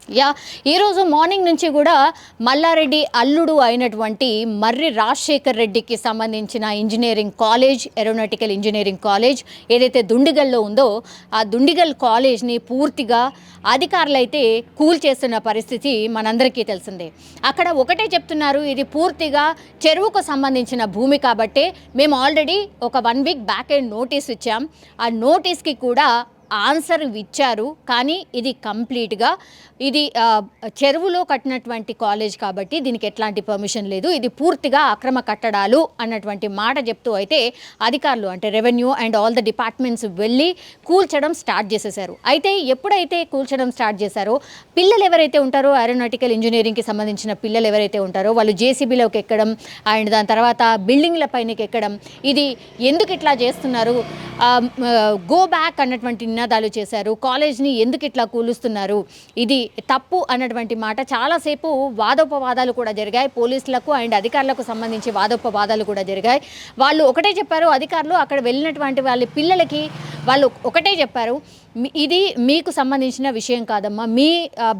Yeah ఈరోజు morning నుంచి కూడా మల్లారెడ్డి అల్లుడు అయినటువంటి మర్రి రాజశేఖర్ రెడ్డికి సంబంధించిన engineering college, aeronautical engineering college ఏదైతే దుండిగల్లో ఉందో ఆ దుండిగల్ కాలేజ్ని పూర్తిగా అధికారులు అయితే కూల్చేస్తున్న పరిస్థితి మనందరికీ తెలిసిందే. అక్కడ ఒకటే చెప్తున్నారు, ఇది పూర్తిగా చెరువుకు సంబంధించిన భూమి కాబట్టే మేము ఆల్రెడీ ఒక 1 వీక్ బ్యాక్ అండ్ నోటీస్ ఇచ్చాం. ఆ నోటీస్కి కూడా ఆన్సర్ ఇచ్చారు, కానీ ఇది కంప్లీట్గా ఇది చెరువులో కట్టినటువంటి కాలేజ్ కాబట్టి దీనికి ఎట్లాంటి పర్మిషన్ లేదు, ఇది పూర్తిగా అక్రమ కట్టడాలు అన్నటువంటి మాట చెప్తూ అయితే అధికారులు అంటే revenue and all the departments వెళ్ళి కూల్చడం స్టార్ట్ చేసేసారు. అయితే ఎప్పుడైతే కూల్చడం స్టార్ట్ చేశారో పిల్లలు ఎవరైతే ఉంటారో ఏరోనాటికల్ ఇంజనీరింగ్కి సంబంధించిన పిల్లలు ఎవరైతే ఉంటారో వాళ్ళు జేసీబీలోకి ఎక్కడం అండ్ దాని తర్వాత బిల్డింగ్ల పైనకి ఎక్కడం, ఇది ఎందుకు ఇట్లా చేస్తున్నారు, గో బ్యాక్ అన్నటువంటి నినాదాలు చేశారు, కాలేజ్ని ఎందుకు ఇట్లా కూలుస్తున్నారు, ఇది తప్పు అన్నటువంటి మాట చాలాసేపు వాదోపవాదాలు కూడా జరిగాయి. పోలీసులకు అండ్ అధికారులకు సంబంధించి వాదోపవాదాలు కూడా జరిగాయి. వాళ్ళు ఒకటే చెప్పారు, అధికారులు అక్కడ వెళ్ళినటువంటి వాళ్ళ పిల్లలకి వాళ్ళు ఒకటే చెప్పారు, ఇది మీకు సంబంధించిన విషయం కాదమ్మా, మీ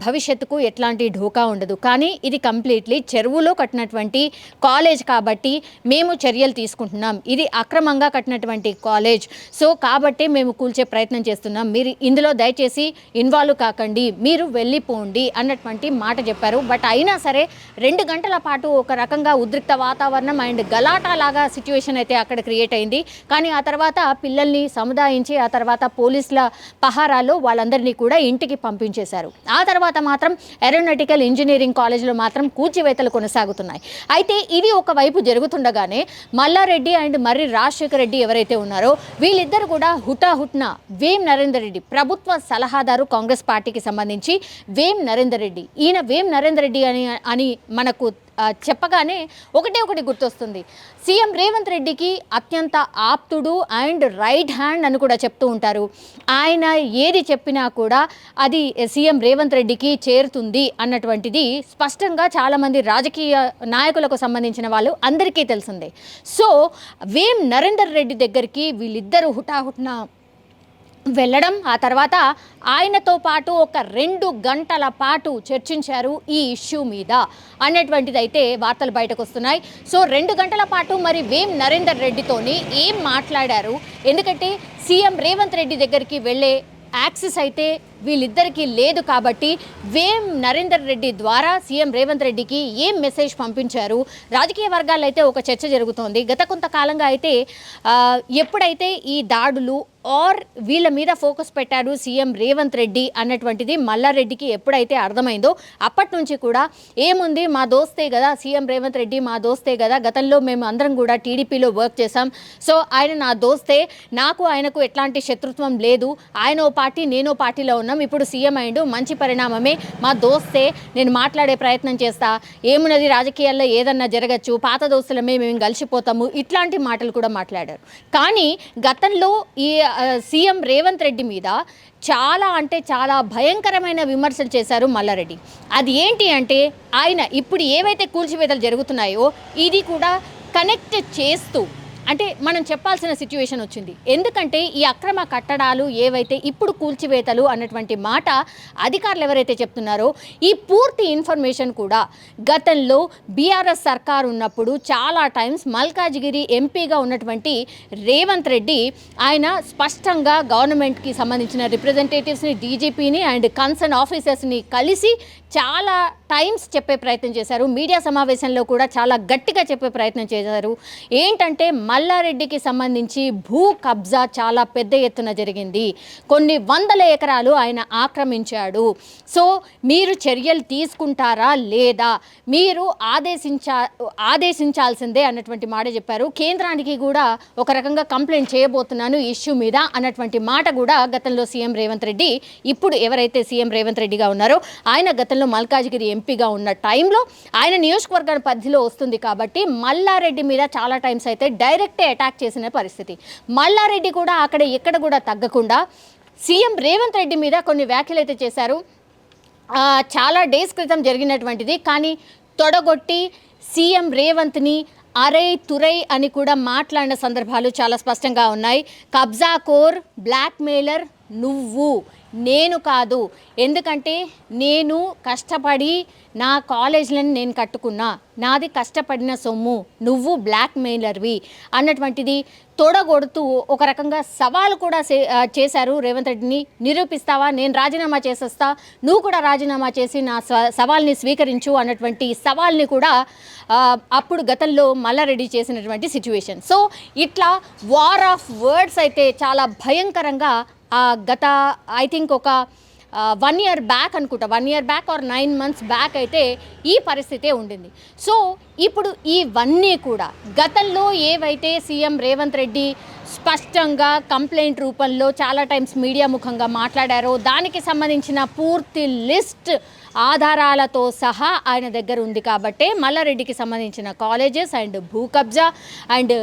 భవిష్యత్తుకు ఎట్లాంటి ఢోకా ఉండదు, కానీ ఇది కంప్లీట్లీ చెరువులో కట్టినటువంటి కాలేజ్ కాబట్టి మేము చర్యలు తీసుకుంటున్నాం, ఇది అక్రమంగా కట్టినటువంటి కాలేజ్, సో కాబట్టి మేము కూల్చే ప్రయత్నం చేస్తున్నాం, మీరు ఇందులో దయచేసి ఇన్వాల్వ్ కాకండి, మీరు వెళ్ళిపోండి అన్నటువంటి మాట చెప్పారు. బట్ అయినా సరే 2 గంటల పాటు ఒక రకంగా ఉద్రిక్త వాతావరణం అండ్ గలాటా లాగా సిచ్యువేషన్ అయితే అక్కడ క్రియేట్ అయింది. కానీ ఆ తర్వాత పిల్లల్ని సముదాయించి ఆ తర్వాత పోలీసుల పహారాలో వాళ్ళందరినీ కూడా ఇంటికి పంపించేశారు. ఆ తర్వాత మాత్రం ఏరోనాటికల్ ఇంజనీరింగ్ కాలేజ్లో మాత్రం కూల్చివేతలు కొనసాగుతున్నాయి. అయితే ఇది ఒకవైపు జరుగుతుండగానే మల్లారెడ్డి అండ్ మర్రి రాజశేఖర్ రెడ్డి ఎవరైతే ఉన్నారో వీళ్ళిద్దరు కూడా హుటాహుట్న వేం నరేందర్ రెడ్డి, ప్రభుత్వ సలహాదారు కాంగ్రెస్ పార్టీకి సంబంధించి వేం నరేందర్ రెడ్డి, ఈయన వేం నరేందర్ రెడ్డి అని మనకు చెప్పగానే ఒకటి గుర్తొస్తుంది, సీఎం రేవంత్ రెడ్డికి అత్యంత ఆప్తుడు అండ్ రైట్ హ్యాండ్ అని కూడా చెప్తూ ఉంటారు. ఆయన ఏది చెప్పినా కూడా అది సీఎం రేవంత్ రెడ్డికి చేరుతుంది అన్నటువంటిది స్పష్టంగా చాలామంది రాజకీయ నాయకులకు సంబంధించిన వాళ్ళు అందరికీ తెలిసిందే. సో వేం నరేందర్ రెడ్డి దగ్గరికి వీళ్ళిద్దరూ హుటాహుట్న వెళ్ళడం, ఆ తర్వాత ఆయనతో పాటు ఒక 2 గంటల పాటు చర్చించారు ఈ ఇష్యూ మీద అన్నటువంటిది అయితే వార్తలు బయటకు వస్తున్నాయి. సో 2 గంటల పాటు మరి వేం నరేందర్ రెడ్డితోని ఏం మాట్లాడారు, ఎందుకంటే సీఎం రేవంత్ రెడ్డి దగ్గరికి వెళ్ళే యాక్సెస్ అయితే వీళ్ళిద్దరికీ లేదు కాబట్టి వేం నరేందర్ రెడ్డి ద్వారా సీఎం రేవంత్ రెడ్డికి ఏం మెసేజ్ పంపించారు, రాజకీయ వర్గాల్లో అయితే ఒక చర్చ జరుగుతోంది. గత కొంతకాలంగా అయితే ఎప్పుడైతే ఈ దాడులు ఆర్ వీళ్ళ మీద ఫోకస్ పెట్టారు సీఎం రేవంత్ రెడ్డి అన్నటువంటిది మల్లారెడ్డికి ఎప్పుడైతే అర్థమైందో అప్పటి నుంచి కూడా ఏముంది, మా దోస్తే కదా సీఎం రేవంత్ రెడ్డి, మా దోస్తే కదా, గతంలో మేము అందరం కూడా టీడీపీలో వర్క్ చేశాం, సో ఆయన నా దోస్తే, నాకు ఆయనకు ఎట్లాంటి శత్రుత్వం లేదు, ఆయన ఓ పార్టీ నేనో పార్టీలో ఉన్నాం, ఇప్పుడు సీఎం అయిండు, మంచి పరిణామమే, మా దోస్తే, నేను మాట్లాడే ప్రయత్నం చేస్తా, ఏమున్నది రాజకీయాల్లో ఏదన్నా జరగచ్చు, పాత దోస్తులమే మేము కలిసిపోతాము, ఇట్లాంటి మాటలు కూడా మాట్లాడారు. కానీ గతంలో ఈ సీఎం రేవంత్ రెడ్డి మీద చాలా అంటే చాలా భయంకరమైన విమర్శలు చేశారు మల్లారెడ్డి. అది ఏంటి అంటే ఆయన ఇప్పుడు ఏవైతే కూల్చివేతలు జరుగుతున్నాయో ఇది కూడా కనెక్ట్ చేస్తూ అంటే మనం చెప్పాల్సిన సిచ్యువేషన్ వచ్చింది. ఎందుకంటే ఈ అక్రమ కట్టడాలు ఏవైతే ఇప్పుడు కూల్చివేతలు అన్నటువంటి మాట అధికారులు ఎవరైతే చెప్తున్నారో ఈ పూర్తి ఇన్ఫర్మేషన్ కూడా గతంలో బీఆర్ఎస్ సర్కార్ ఉన్నప్పుడు చాలా టైమ్స్ మల్కాజ్గిరి ఎంపీగా ఉన్నటువంటి రేవంత్ రెడ్డి ఆయన స్పష్టంగా గవర్నమెంట్కి సంబంధించిన రిప్రజెంటేటివ్స్ని, డీజీపీని అండ్ కన్సర్న్ ఆఫీసర్స్ని కలిసి చాలా టైమ్స్ చెప్పే ప్రయత్నం చేశారు. మీడియా సమావేశంలో కూడా చాలా గట్టిగా చెప్పే ప్రయత్నం చేశారు. ఏంటంటే మల్లారెడ్డికి సంబంధించి భూ కబ్జా చాలా పెద్ద ఎత్తున జరిగింది, కొన్ని 100 ఎకరాలు ఆయన ఆక్రమించాడు, సో మీరు చర్యలు తీసుకుంటారా లేదా, మీరు ఆదేశించాల్సిందే అన్నటువంటి మాట చెప్పారు. కేంద్రానికి కూడా ఒక రకంగా కంప్లైంట్ చేయబోతున్నాను ఇష్యూ మీద అన్నటువంటి మాట కూడా గతంలో సీఎం రేవంత్ రెడ్డి, ఇప్పుడు ఎవరైతే సీఎం రేవంత్ రెడ్డిగా ఉన్నారో ఆయన గతంలో మల్కాజ్గిరి ఎంపీగా ఉన్న టైంలో ఆయన నియోజకవర్గాల పరిధిలో వస్తుంది కాబట్టి మల్లారెడ్డి మీద చాలా టైమ్స్ అయితే డైరెక్టే అటాక్ చేసిన పరిస్థితి. మల్లారెడ్డి కూడా అక్కడ ఎక్కడ కూడా తగ్గకుండా సీఎం రేవంత్ రెడ్డి మీద కొన్ని వ్యాఖ్యలు అయితే చేశారు. చాలా డేస్ క్రితం జరిగినటువంటిది, కానీ తొడగొట్టి సీఎం రేవంత్ని అరై తురై అని కూడా మాట్లాడిన సందర్భాలు చాలా స్పష్టంగా ఉన్నాయి. కబ్జా కోర్, బ్లాక్మెయిలర్, నువ్వు, నేను కాదు. ఎందుకంటే నేను కష్టపడి నా కాలేజీలను నేను కట్టుకున్నా, నాది కష్టపడిన సొమ్ము, నువ్వు బ్లాక్ మెయిలర్వి అన్నటువంటిది తొడగొడుతూ ఒక రకంగా సవాల్ కూడా చేశారు రేవంత్ రెడ్డిని. నిరూపిస్తావా, నేను రాజీనామా చేసేస్తా, నువ్వు కూడా రాజీనామా చేసి నా సవాల్ని స్వీకరించు అన్నటువంటి సవాల్ని కూడా అప్పుడు గతంలో మల్లారెడ్డి చేసినటువంటి సిచ్యువేషన్. సో ఇట్లా వార్ ఆఫ్ వర్డ్స్ అయితే చాలా భయంకరంగా గత ఐ థింక్ ఒక 1 year బ్యాక్ అనుకుంటా, 1 year back or 9 months back అయితే ఈ పరిస్థితే ఉండింది. సో ఇప్పుడు ఇవన్నీ కూడా గతంలో ఏవైతే సీఎం రేవంత్ రెడ్డి స్పష్టంగా కంప్లైంట్ రూపంలో చాలా టైమ్స్ మీడియా ముఖంగా మాట్లాడారో దానికి సంబంధించిన పూర్తి లిస్ట్ ఆధారాలతో సహా ఆయన దగ్గర ఉంది. కాబట్టే మల్లారెడ్డికి సంబంధించిన కాలేజెస్ అండ్ భూ కబ్జా అండ్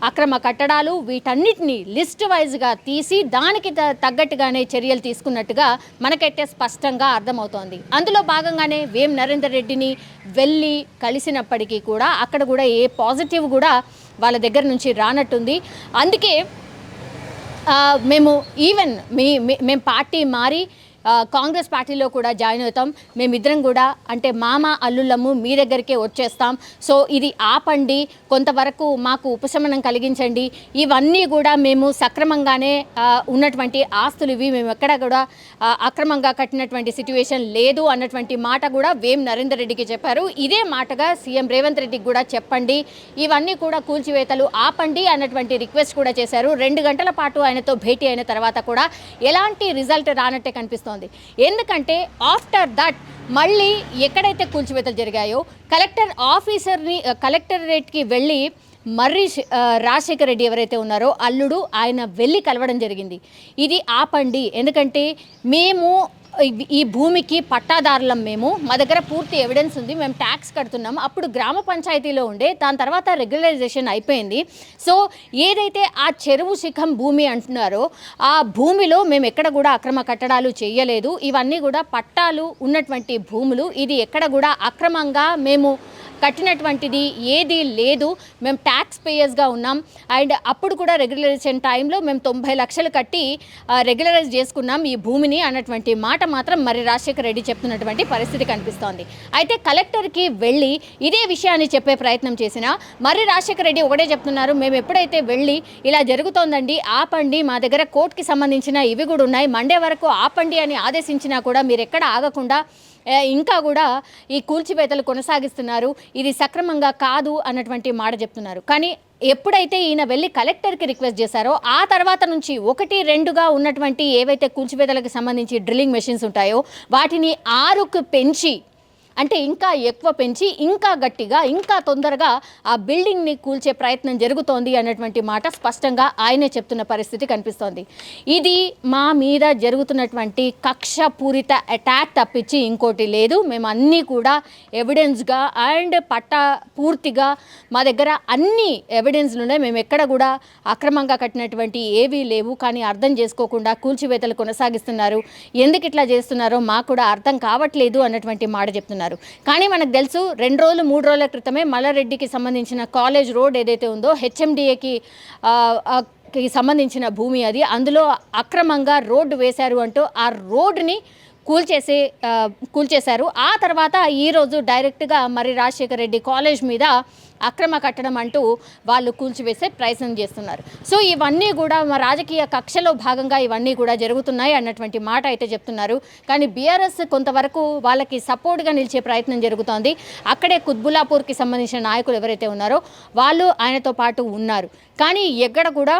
అక్రమ కట్టడాలు వీటన్నిటిని లిస్ట్ వైజ్గా తీసి దానికి తగ్గట్టుగానే చర్యలు తీసుకున్నట్టుగా మనకైతే స్పష్టంగా అర్థమవుతోంది. అందులో భాగంగానే వేం నరేందర్ రెడ్డిని వెళ్ళి కలిసినప్పటికీ కూడా అక్కడ కూడా ఏ పాజిటివ్ కూడా వాళ్ళ దగ్గర నుంచి రానట్టుంది. అందుకే మేము ఈవెన్ మేము పార్టీ మారి కాంగ్రెస్ పార్టీలో కూడా జాయిన్ అవుతాం, మేమిద్దరం కూడా అంటే మామ అల్లుళ్ళము మీ దగ్గరికే వచ్చేస్తాం, సో ఇది ఆపండి, కొంతవరకు మాకు ఉపశమనం కలిగించండి, ఇవన్నీ కూడా మేము సక్రమంగానే ఉన్నటువంటి ఆస్తులు ఇవి, మేము ఎక్కడ కూడా అక్రమంగా కట్టినటువంటి సిచ్యువేషన్ లేదు అన్నటువంటి మాట కూడా వేం నరేందర్ రెడ్డికి చెప్పారు. ఇదే మాటగా సీఎం రేవంత్ రెడ్డికి కూడా చెప్పండి, ఇవన్నీ కూడా కూల్చివేతలు ఆపండి అన్నటువంటి రిక్వెస్ట్ కూడా చేశారు. 2 గంటల పాటు ఆయనతో భేటీ అయిన తర్వాత కూడా ఎలాంటి రిజల్ట్ రానట్టే కనిపిస్తుంది. ఎందుకంటే ఆఫ్టర్ దట్ మళ్ళీ ఎక్కడైతే కూల్చివేతలు జరిగాయో కలెక్టరేట్కి వెళ్ళి మర్రి రాజశేఖర్ రెడ్డి ఎవరైతే ఉన్నారో అల్లుడు ఆయన వెళ్ళి కలవడం జరిగింది. ఇది ఆపండి, ఎందుకంటే మేము ఈ భూమికి పట్టాదారులం, మా దగ్గర పూర్తి ఎవిడెన్స్ ఉంది, మేము ట్యాక్స్ కడుతున్నాం, అప్పుడు గ్రామ పంచాయతీలో ఉండే, దాని తర్వాత రెగ్యులరైజేషన్ అయిపోయింది. సో ఏదైతే ఆ చెరువు శిఖం భూమి అంటున్నారో ఆ భూమిలో మేము ఎక్కడ కూడా అక్రమ కట్టడాలు చేయలేదు, ఇవన్నీ కూడా పట్టాలు ఉన్నటువంటి భూములు, ఇది ఎక్కడ కూడా అక్రమంగా మేము కట్టినటువంటిది ఏది లేదు, మేము ట్యాక్స్ పేయర్స్గా ఉన్నాం, అండ్ అప్పుడు కూడా రెగ్యులరైజేషన్ టైంలో మేము 90 లక్షలు కట్టి రెగ్యులరైజ్ చేసుకున్నాం ఈ భూమిని అన్నటువంటి మాట మాత్రం మరి రాజశేఖర్ రెడ్డి చెప్తున్నటువంటి పరిస్థితి కనిపిస్తోంది. అయితే కలెక్టర్కి వెళ్ళి ఇదే విషయాన్ని చెప్పే ప్రయత్నం చేసినా మరి రాజశేఖర్ రెడ్డి ఒకటే చెప్తున్నారు, మేము ఎప్పుడైతే వెళ్ళి ఇలా జరుగుతోందండి ఆపండి, మా దగ్గర కోర్టుకి సంబంధించిన ఇవి కూడా ఉన్నాయి, మండే వరకు ఆపండి అని ఆదేశించినా కూడా మీరు ఎక్కడ ఆగకుండా ఇంకా కూడా ఈ కూల్చివేతలు కొనసాగిస్తున్నారు, ఇది సక్రమంగా కాదు అన్నటువంటి మాట చెప్తున్నారు. కానీ ఎప్పుడైతే ఈయన వెళ్ళి కలెక్టర్కి రిక్వెస్ట్ చేశారో ఆ తర్వాత నుంచి 1-2గా ఉన్నటువంటి ఏవైతే కూల్చివేతలకు సంబంధించి డ్రిల్లింగ్ మెషిన్స్ ఉంటాయో వాటిని 6కు పెంచి, అంటే ఇంకా ఎక్కువ పెంచి ఇంకా గట్టిగా ఇంకా తొందరగా ఆ బిల్డింగ్ని కూల్చే ప్రయత్నం జరుగుతోంది అన్నటువంటి మాట స్పష్టంగా ఆయనే చెప్తున్న పరిస్థితి కనిపిస్తోంది. ఇది మా మీద జరుగుతున్నటువంటి కక్షపూరిత అటాక్ తప్పించి ఇంకోటి లేదు, మేము అన్నీ కూడా ఎవిడెన్స్గా అండ్ పూర్తిగా మా దగ్గర అన్ని ఎవిడెన్స్లు ఉన్నాయి, మేము ఎక్కడ కూడా అక్రమంగా కట్టినటువంటి ఏవీ లేవు, కానీ అర్థం చేసుకోకుండా కూల్చివేతలు కొనసాగిస్తున్నారు, ఎందుకు ఇట్లా చేస్తున్నారో మాకు కూడా అర్థం కావట్లేదు అన్నటువంటి మాట చెప్తున్నారు. కానీ మనకు తెలుసు 2-3 రోజుల క్రితమే మల్లారెడ్డికి సంబంధించిన కాలేజ్ రోడ్ ఏదైతే ఉందో హెచ్ఎండిఏకి సంబంధించిన భూమి అది, అందులో అక్రమంగా రోడ్డు వేశారు అంటూ ఆ రోడ్డుని కూల్చేశారు. ఆ తర్వాత ఈరోజు డైరెక్ట్గా మరి రాజశేఖర్ రెడ్డి కాలేజ్ మీద అక్రమ కట్టడం అంటూ వాళ్ళు కూల్చివేసే ప్రయత్నం చేస్తున్నారు. సో ఇవన్నీ కూడా మా రాజకీయ కక్షలో భాగంగా ఇవన్నీ కూడా జరుగుతున్నాయి అన్నటువంటి మాట అయితే చెప్తున్నారు. కానీ బీఆర్ఎస్ కొంతవరకు వాళ్ళకి సపోర్ట్గా నిలిచే ప్రయత్నం జరుగుతోంది. అక్కడే కుత్బుల్లాపూర్కి సంబంధించిన నాయకులు ఎవరైతే ఉన్నారో వాళ్ళు ఆయనతో పాటు ఉన్నారు. కానీ ఎక్కడ కూడా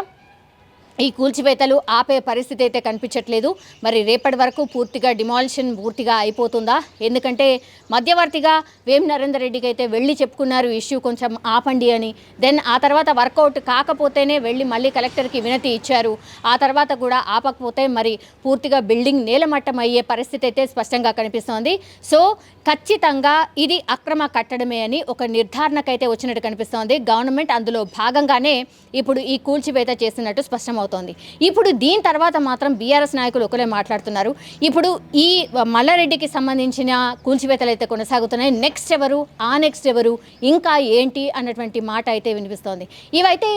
ఈ కూల్చివేతలు ఆపే పరిస్థితి అయితే కనిపించట్లేదు. మరి రేపటి వరకు పూర్తిగా డిమాలిషన్ పూర్తిగా అయిపోతుందా? ఎందుకంటే మధ్యవర్తిగా వేం నరేందర్ రెడ్డికి అయితే వెళ్ళి చెప్పుకున్నారు ఇష్యూ కొంచెం ఆపండి అని, దెన్ ఆ తర్వాత వర్కౌట్ కాకపోతేనే వెళ్ళి మళ్ళీ కలెక్టర్కి వినతి ఇచ్చారు. ఆ తర్వాత కూడా ఆపకపోతే మరి పూర్తిగా బిల్డింగ్ నేలమట్టం అయ్యే పరిస్థితి అయితే స్పష్టంగా కనిపిస్తోంది. సో ఖచ్చితంగా ఇది అక్రమ కట్టడమే అని ఒక నిర్ధారణకైతే వచ్చినట్టు కనిపిస్తోంది గవర్నమెంట్. అందులో భాగంగానే ఇప్పుడు ఈ కూల్చివేత చేసినట్టు స్పష్టం. అవుతోంది. ఇప్పుడు దీని తర్వాత మాత్రం బీఆర్ఎస్ నాయకులు ఒకరే మాట్లాడుతున్నారు. ఇప్పుడు ఈ మల్లారెడ్డికి సంబంధించిన కూల్చివేతలు అయితే కొనసాగుతున్నాయి. నెక్స్ట్ ఎవరు, ఆ నెక్స్ట్ ఎవరు, ఇంకా ఏంటి అన్నటువంటి మాట అయితే వినిపిస్తోంది. ఇవైతే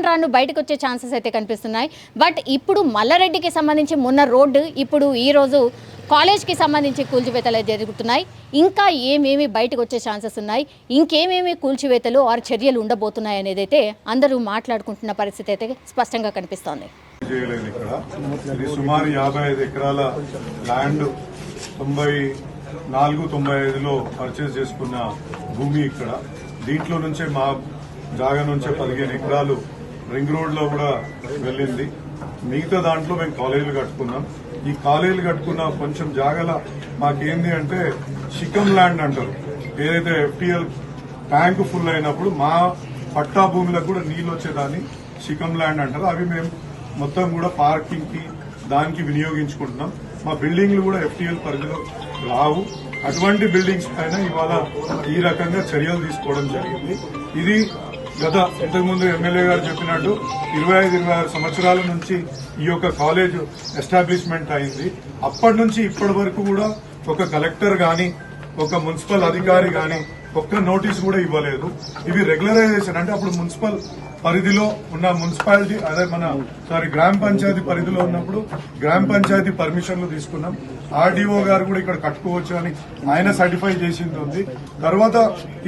రాను బయటకు వచ్చే ఛాన్సెస్ అయితే కనిపిస్తున్నాయి. బట్ ఇప్పుడు మల్లారెడ్డికి సంబంధించి మొన్న రోడ్డు, ఇప్పుడు ఈరోజు కాలేజ్కి సంబంధించి కూల్చివేతలు జరుగుతున్నాయి. ఇంకా ఏమేమి బయటకు వచ్చే ఛాన్సెస్ ఉన్నాయి, ఇంకేమేమి కూల్చివేతలు ఆర్ చర్యలు ఉండబోతున్నాయి అనేది అయితే అందరూ మాట్లాడుకుంటున్న పరిస్థితి అయితే స్పష్టంగా కనిపిస్తోంది. సుమారు 55 ఎకరాల ల్యాండ్ 94-95లో పర్చేస్ చేసుకున్న భూమి ఇక్కడ. దీంట్లో నుంచే మా జాగా నుంచే 15 ఎకరాలు రింగ్ రోడ్ లో కూడా వెళ్ళింది. మిగతా దాంట్లో మేము కాలేజీలు కట్టుకున్నాం. ఈ కాలేజీలు కట్టుకున్న కొంచెం జాగాల మాకేంది అంటే షికమ్ ల్యాండ్ అంటారు. ఏదైతే ఎఫ్టీఎల్ ట్యాంక్ ఫుల్ అయినప్పుడు మా పట్టా భూములకు కూడా నీళ్ళు వచ్చేదాన్ని షికమ్ ల్యాండ్ అంటారు. అవి మేము మొత్తం కూడా పార్కింగ్ కి దానికి వినియోగించుకుంటున్నాం. మా బిల్డింగ్లు కూడా ఎఫ్టీఎల్ పరిధిలో రావు. అటువంటి బిల్డింగ్స్ పైన ఇవాళ ఈ రకంగా చర్యలు తీసుకోవడం జరిగింది. ఇది గత ఇంతకుముందు ఎమ్మెల్యే గారు చెప్పినట్టు 25-26 సంవత్సరాల నుంచి ఈ యొక్క కాలేజ్ ఎస్టాబ్లిష్మెంట్ అయింది. అప్పటి నుంచి ఇప్పటి వరకు కూడా ఒక కలెక్టర్ గాని, ఒక మున్సిపల్ అధికారి గాని ఒక్క నోటీస్ కూడా ఇవ్వలేదు. ఇవి రెగ్యులరైజేషన్ అంటే అప్పుడు మున్సిపల్ పరిధిలో ఉన్న మున్సిపాలిటీ గ్రామ పంచాయతీ పరిధిలో ఉన్నప్పుడు గ్రామ పంచాయతీ పర్మిషన్లు తీసుకున్నాం. ఆర్డీఓ గారు కూడా ఇక్కడ కట్టుకోవచ్చు అని ఆయన సర్టిఫై చేసింది ఉంది. తర్వాత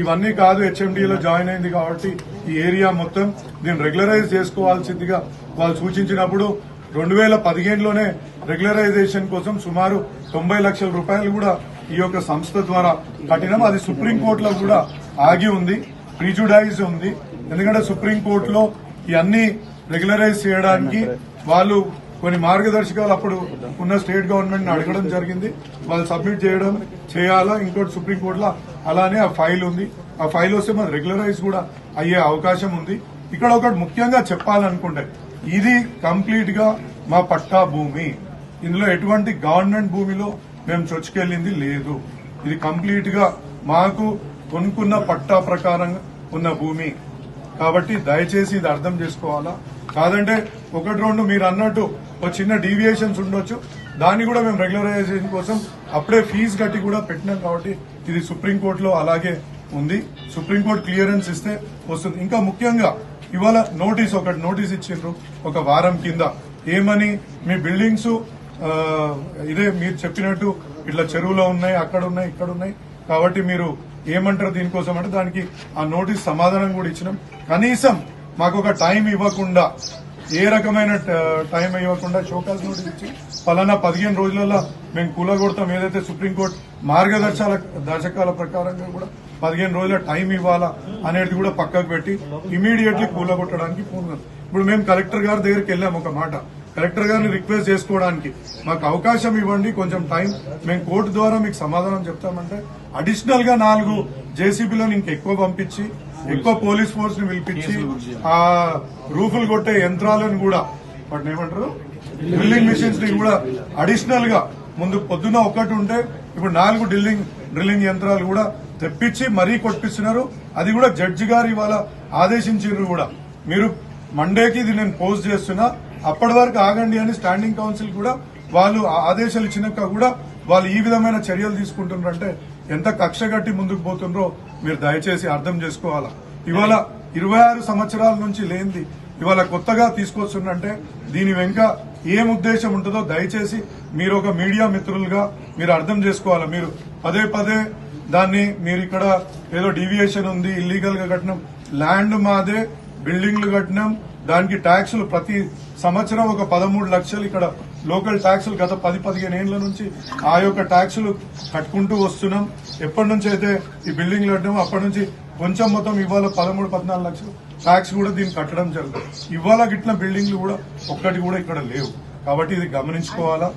ఇవన్నీ కాదు, హెచ్ఎండిలో జాయిన్ అయింది కాబట్టి ఈ ఏరియా మొత్తం దీన్ని రెగ్యులరైజ్ చేసుకోవాల్సిందిగా వాళ్ళు సూచించినప్పుడు 2015లోనే రెగ్యులరైజేషన్ కోసం సుమారు 90 లక్షల రూపాయలు కూడా ఈ యొక్క సంస్థ ద్వారా కట్టినాం. అది సుప్రీంకోర్టులో కూడా ఆగి ఉంది, ప్రిజుడైజ్ ఉంది. ఎందుకంటే సుప్రీంకోర్టులో ఇవన్నీ రెగ్యులరైజ్ చేయడానికి వాళ్ళు కొన్ని మార్గదర్శకాలు అప్పుడు ఉన్న స్టేట్ గవర్నమెంట్ అడగడం జరిగింది. వాళ్ళు సబ్మిట్ చేయాలా. ఇంకోటి సుప్రీంకోర్టులో అలానే ఆ ఫైల్ ఉంది. ఆ ఫైల్ వస్తే మన రెగ్యులరైజ్ కూడా అయ్యే అవకాశం ఉంది. ఇక్కడ ఒకటి ముఖ్యంగా చెప్పాలనుకుంటే ఇది కంప్లీట్ గా మా పట్టా భూమి. ఇందులో ఎటువంటి గవర్నమెంట్ భూమిలో మేము చొచ్చుకెళ్లింది లేదు. ఇది కంప్లీట్ గా మాకు కొనుక్కున్న పట్టా ప్రకారంగా ఉన్న భూమి కాబట్టి దయచేసి ఇది అర్థం చేసుకోవాలా. కాదంటే ఒకటి రెండు మీరు అన్నట్టు ఒక చిన్న డీవియేషన్స్ ఉండొచ్చు. దాన్ని కూడా మేము రెగ్యులరైజేషన్ కోసం అప్పుడే ఫీజు కట్టి కూడా పెట్టినాం. కాబట్టి ఇది సుప్రీంకోర్టులో అలాగే ఉంది. సుప్రీంకోర్టు క్లియరెన్స్ ఇస్తే వస్తుంది. ఇంకా ముఖ్యంగా ఇవాళ ఒకటి నోటీస్ ఇచ్చిండ్రు ఒక వారం కింద. ఏమని, మీ బిల్డింగ్స్ ఇదే మీరు చెప్పినట్టు ఇట్లా చెరువులో ఉన్నాయి, అక్కడ ఉన్నాయి, ఇక్కడ ఉన్నాయి, కాబట్టి మీరు ఏమంటారు దీనికోసం అంటే దానికి ఆ నోటీస్ సమాధానం కూడా ఇచ్చినాం. కనీసం మాకు ఒక టైం ఇవ్వకుండా, ఏ రకమైన టైం ఇవ్వకుండా షోకాస్ నోటీస్ ఇచ్చి పలానా 15 రోజులలో మేము కూలగొడతాం, ఏదైతే సుప్రీంకోర్టు మార్గదర్శకాల ప్రకారంగా కూడా 15 రోజుల టైం ఇవ్వాలా అనేది కూడా పక్కకు పెట్టి ఇమీడియట్లీ కూలగొట్టడానికి పూనుకున్నాం. ఇప్పుడు మేము కలెక్టర్ గారి దగ్గరికి వెళ్ళాం. ఒక మాట కలెక్టర్ గారిని రిక్వెస్ట్ చేసుకోవడానికి మాకు అవకాశం ఇవ్వండి, కొంచెం టైం, మేము కోర్టు ద్వారా మీకు సమాధానం చెప్తామంటే అడిషనల్ గా 4 జేసీబీలను ఇంకెక్కువ పంపించి ఎక్కువ పోలీస్ ఫోర్స్ ని పిలిపించి ఆ రూఫులు కొట్టే యంత్రాలను కూడా వాటిని ఏమంటారు డ్రిల్లింగ్ మిషన్స్ ని కూడా అడిషనల్ గా ముందు పొద్దున ఒకటి ఉంటే ఇప్పుడు 4 డ్రిల్లింగ్ యంత్రాలు కూడా తెప్పించి మరీ కొట్టిస్తున్నారు. అది కూడా జడ్జి గారు ఇవాళ ఆదేశించారు కూడా. మీరు మండేకి ఇది నేను పోస్ట్ చేస్తున్నా, అప్పటి వరకు ఆగండి అని స్టాండింగ్ కౌన్సిల్ కూడా వాళ్ళు ఆదేశాలు ఇచ్చినాక కూడా వాళ్ళు ఈ విధమైన చర్యలు తీసుకుంటున్నారంటే ఎంత కక్ష కట్టి ముందుకు పోతుండ్రో మీరు దయచేసి అర్థం చేసుకోవాలా. ఇవాళ 26 సంవత్సరాల నుంచి లేనిది ఇవాళ కొత్తగా తీసుకొస్తుందంటే దీని వెనుక ఏం ఉద్దేశం ఉంటుందో దయచేసి మీరు ఒక మీడియా మిత్రులుగా మీరు అర్థం చేసుకోవాలా. మీరు పదే దాన్ని మీరు ఇక్కడ ఏదో డీవియేషన్ ఉంది, ఇల్లీగల్ గా కట్టినాం, ల్యాండ్ మాదే, బిల్డింగ్లు కట్టినాం, దానికి ట్యాక్సులు ప్రతి సంవత్సరం ఒక 13 లక్షలు ఇక్కడ లోకల్ ట్యాక్సులు గత 10-15 ఏళ్ల నుంచి ఆ యొక్క ట్యాక్సులు కట్టుకుంటూ వస్తున్నాం. ఎప్పటి నుంచి అయితే ఈ బిల్డింగ్లు కట్టినామో అప్పటి నుంచి కొంచెం మొత్తం ఇవాళ 13-14 లక్షలు ట్యాక్స్ కూడా దీన్ని కట్టడం జరుగుతుంది. ఇవాళ గిట్ల బిల్డింగ్లు కూడా ఒక్కటి కూడా ఇక్కడ లేవు. కాబట్టి ఇది గమనించుకోవాలా.